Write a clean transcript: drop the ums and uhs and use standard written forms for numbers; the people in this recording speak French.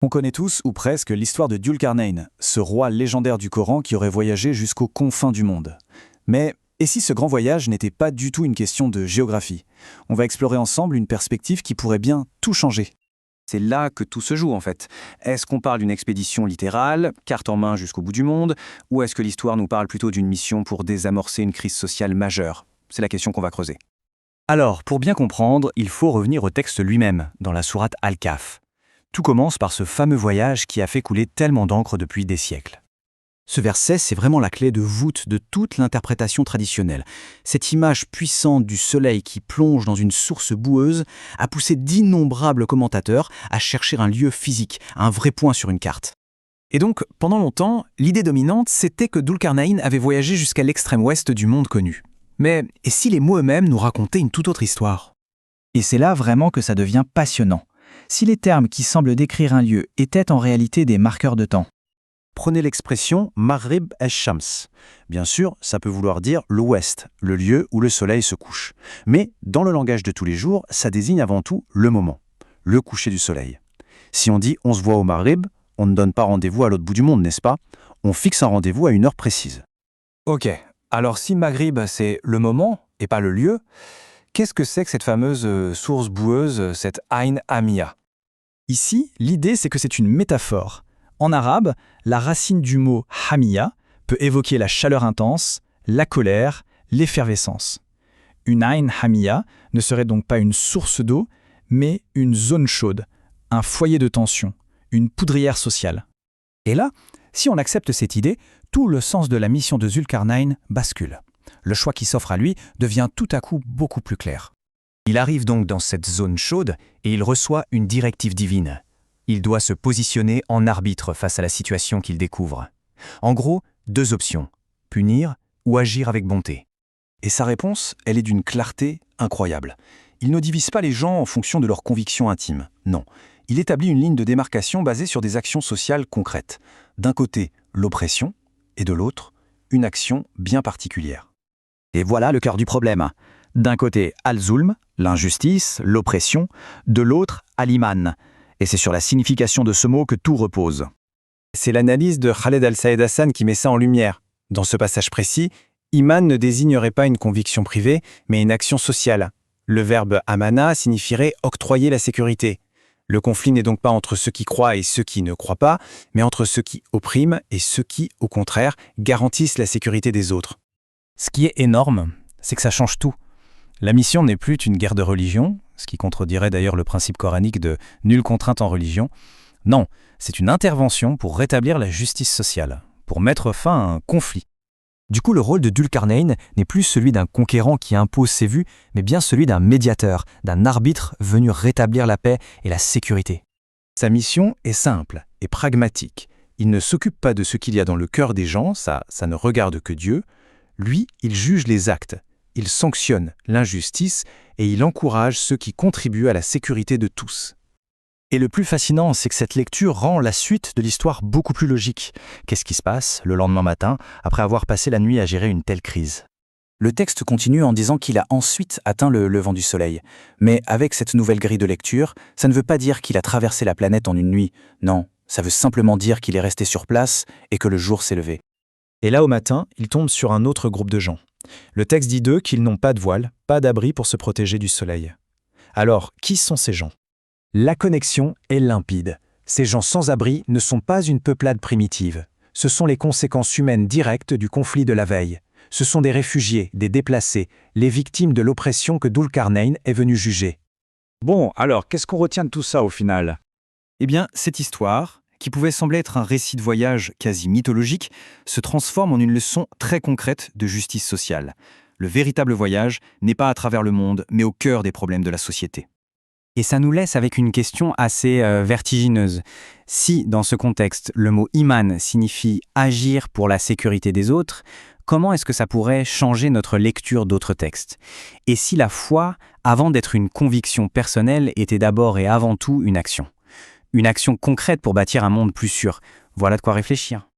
On connaît tous, ou presque, l'histoire de Dulcarnain, ce roi légendaire du Coran qui aurait voyagé jusqu'aux confins du monde. Mais et si ce grand voyage n'était pas du tout une question de géographie? On va explorer ensemble une perspective qui pourrait bien tout changer. C'est là que tout se joue en fait. Est-ce qu'on parle d'une expédition littérale, carte en main jusqu'au bout du monde, ou est-ce que l'histoire nous parle plutôt d'une mission pour désamorcer une crise sociale majeure? C'est la question qu'on va creuser. Alors, pour bien comprendre, il faut revenir au texte lui-même, dans la sourate Al-Kahf. Tout commence par ce fameux voyage qui a fait couler tellement d'encre depuis des siècles. Ce verset, c'est vraiment la clé de voûte de toute l'interprétation traditionnelle. Cette image puissante du soleil qui plonge dans une source boueuse a poussé d'innombrables commentateurs à chercher un lieu physique, un vrai point sur une carte. Et donc, pendant longtemps, l'idée dominante, c'était que Dulcarnain avait voyagé jusqu'à l'extrême ouest du monde connu. Mais et si les mots eux-mêmes nous racontaient une toute autre histoire? Et c'est là vraiment que ça devient passionnant. Si les termes qui semblent décrire un lieu étaient en réalité des marqueurs de temps. Prenez l'expression Maghrib esh-Shams. Bien sûr, ça peut vouloir dire l'ouest, le lieu où le soleil se couche. Mais dans le langage de tous les jours, ça désigne avant tout le moment, le coucher du soleil. Si on dit on se voit au Maghrib, on ne donne pas rendez-vous à l'autre bout du monde, n'est-ce pas? On fixe un rendez-vous à une heure précise. Ok, alors si Maghrib c'est le moment et pas le lieu, qu'est-ce que c'est que cette fameuse source boueuse, cette Ain Hamia? Ici, l'idée c'est que c'est une métaphore. En arabe, la racine du mot hamiya peut évoquer la chaleur intense, la colère, l'effervescence. Une ain hamiya ne serait donc pas une source d'eau, mais une zone chaude, un foyer de tension, une poudrière sociale. Et là, si on accepte cette idée, tout le sens de la mission de Dulcarnain bascule. Le choix qui s'offre à lui devient tout à coup beaucoup plus clair. Il arrive donc dans cette zone chaude et il reçoit une directive divine. Il doit se positionner en arbitre face à la situation qu'il découvre. En gros, deux options, punir ou agir avec bonté. Et sa réponse, elle est d'une clarté incroyable. Il ne divise pas les gens en fonction de leurs convictions intimes. Non, il établit une ligne de démarcation basée sur des actions sociales concrètes. D'un côté, l'oppression, et de l'autre, une action bien particulière. Et voilà le cœur du problème. D'un côté, al-zulm, l'injustice, l'oppression, de l'autre, al-iman. Et c'est sur la signification de ce mot que tout repose. C'est l'analyse de Khaled Al-Saed Hassan qui met ça en lumière. Dans ce passage précis, Iman ne désignerait pas une conviction privée, mais une action sociale. Le verbe amana signifierait octroyer la sécurité. Le conflit n'est donc pas entre ceux qui croient et ceux qui ne croient pas, mais entre ceux qui oppriment et ceux qui, au contraire, garantissent la sécurité des autres. Ce qui est énorme, c'est que ça change tout. La mission n'est plus une guerre de religion, ce qui contredirait d'ailleurs le principe coranique de « nulle contrainte en religion ». Non, c'est une intervention pour rétablir la justice sociale, pour mettre fin à un conflit. Du coup, le rôle de Dulcarnain n'est plus celui d'un conquérant qui impose ses vues, mais bien celui d'un médiateur, d'un arbitre venu rétablir la paix et la sécurité. Sa mission est simple et pragmatique. Il ne s'occupe pas de ce qu'il y a dans le cœur des gens, ça ne regarde que Dieu. Lui, il juge les actes. Il sanctionne l'injustice et il encourage ceux qui contribuent à la sécurité de tous. Et le plus fascinant, c'est que cette lecture rend la suite de l'histoire beaucoup plus logique. Qu'est-ce qui se passe le lendemain matin, après avoir passé la nuit à gérer une telle crise? Le texte continue en disant qu'il a ensuite atteint le levant du soleil. Mais avec cette nouvelle grille de lecture, ça ne veut pas dire qu'il a traversé la planète en une nuit. Non, ça veut simplement dire qu'il est resté sur place et que le jour s'est levé. Et là, au matin, il tombe sur un autre groupe de gens. Le texte dit d'eux qu'ils n'ont pas de voile, pas d'abri pour se protéger du soleil. Alors, qui sont ces gens? La connexion est limpide. Ces gens sans abri ne sont pas une peuplade primitive. Ce sont les conséquences humaines directes du conflit de la veille. Ce sont des réfugiés, des déplacés, les victimes de l'oppression que Dulcarnain est venu juger. Bon, alors, qu'est-ce qu'on retient de tout ça au final? Eh bien, cette histoire, qui pouvait sembler être un récit de voyage quasi mythologique, se transforme en une leçon très concrète de justice sociale. Le véritable voyage n'est pas à travers le monde, mais au cœur des problèmes de la société. Et ça nous laisse avec une question assez vertigineuse. Si, dans ce contexte, le mot iman signifie agir pour la sécurité des autres, comment est-ce que ça pourrait changer notre lecture d'autres textes? Et si la foi, avant d'être une conviction personnelle, était d'abord et avant tout une action concrète pour bâtir un monde plus sûr? Voilà de quoi réfléchir.